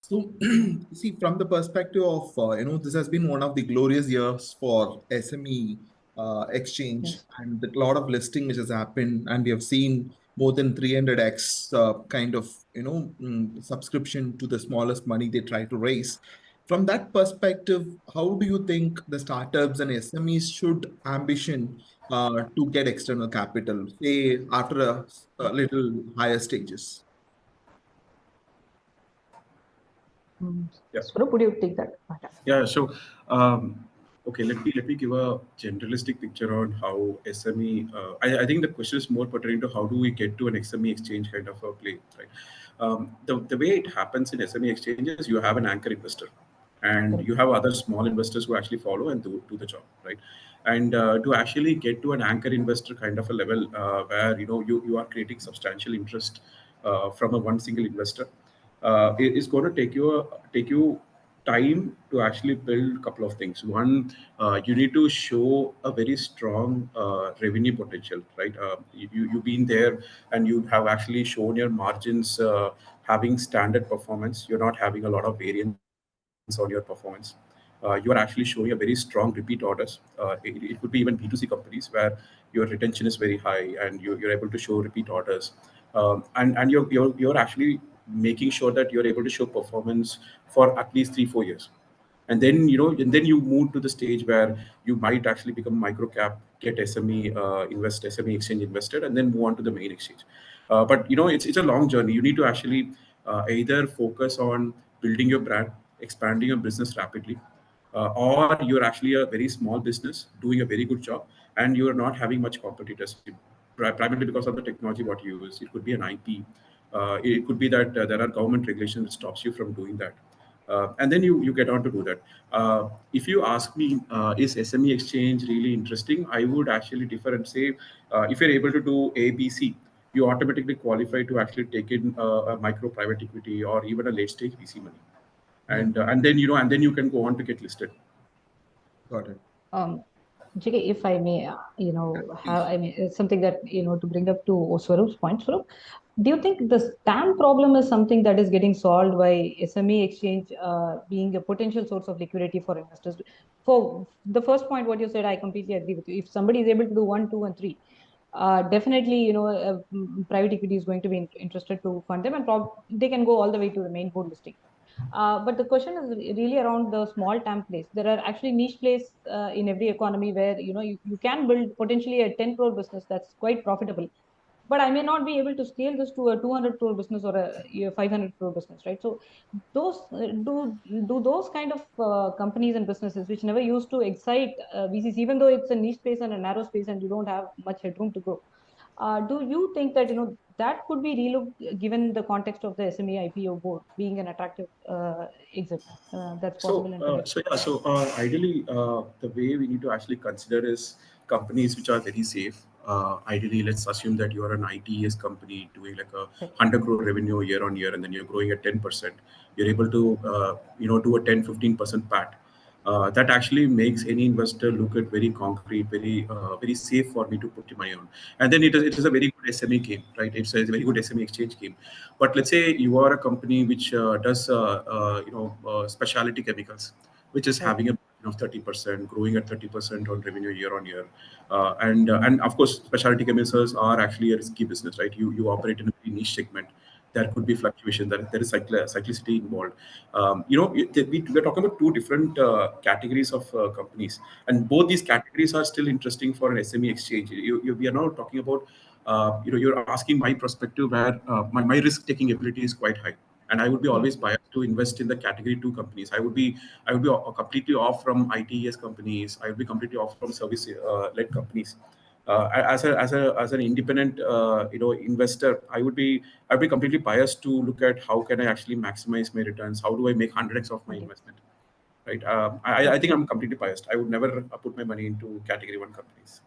So, see, from the perspective of, this has been one of the glorious years for SME exchange, Yes. and a lot of listing which has happened, and we have seen more than 300x kind of, subscription to the smallest money they try to raise. From that perspective, how do you think the startups and SMEs should ambition to get external capital, say, after a little higher stages? Yeah. Swarup, would you take that? Yeah. So, okay, let me give a generalistic picture on how SME. I think the question is more pertaining to how do we get to an SME exchange kind of a play, right? The way it happens in SME exchanges, you have an anchor investor, and you have other small investors who actually follow and do the job, right? And to actually get to an anchor investor kind of a level where you are creating substantial interest from a one single investor, it is going to take you time to actually build a couple of things. One, you need to show a very strong revenue potential, right? You've been there and you have actually shown your margins having standard performance. You're not having a lot of variance on your performance. You are actually showing a very strong repeat orders. It could be even B2C companies where your retention is very high and you're able to show repeat orders. And you're actually making sure that you're able to show performance for at least 3-4 years. And then you move to the stage where you might actually become micro cap, get SME exchange invested, and then move on to the main exchange. But it's a long journey. You need to actually either focus on building your brand, expanding your business rapidly, or you're actually a very small business doing a very good job, and you're not having much competitors, primarily because of the technology what you use. It could be an IP. It could be that there are government regulations that stops you from doing that. And then you get on to do that. If you ask me, is SME exchange really interesting? I would actually differ and say, if you're able to do A, B, C, you automatically qualify to actually take in a micro private equity or even a late stage VC money, and then you can go on to get listed. Got it. JK, if I may, it's something that, to bring up to Swarup's point, Swarup, do you think the TAM problem is something that is getting solved by SME exchange being a potential source of liquidity for investors? For the first point, what you said, I completely agree with you. If somebody is able to do 1, 2, and 3, definitely, private equity is going to be interested to fund them, and they can go all the way to the main board listing. But the question is really around the small TAM place. There are actually niche plays in every economy where you can build potentially a 10 crore business that's quite profitable, but I may not be able to scale this to a 200 crore business or a 500 crore business, right? So those do those kind of companies and businesses which never used to excite VCs, even though it's a niche space and a narrow space and you don't have much headroom to grow. Do you think that that could be relooked given the context of the SME IPO board being an attractive exit that's possible in today's? Ideally, the way we need to actually consider is companies which are very safe. Ideally, let's assume that you are an ITES company doing like a 100 crore revenue year on year, and then you're growing at 10%. You're able to do a 10-15% PAT. That actually makes any investor look at very concrete, very safe for me to put money on. And then it is a very good SME game, right? It's a very good SME exchange game. But let's say you are a company which does specialty chemicals, which is having a of 30%, growing at 30% on revenue year on year, and of course, specialty chemicals are actually a risky business, right? You operate in a very niche segment. There could be fluctuation. There is cyclicity involved. We're talking about two different categories of companies, and both these categories are still interesting for an SME exchange. We are now talking about, you're asking my perspective where my risk-taking ability is quite high, and I would be always biased to invest in the category 2 companies. I would be completely off from ITES companies. I would be completely off from service-led companies. As an independent investor, I'd be completely biased to look at how can I actually maximize my returns. How do I make 100x of my investment? Right? I think I'm completely biased. I would never put my money into category 1 companies.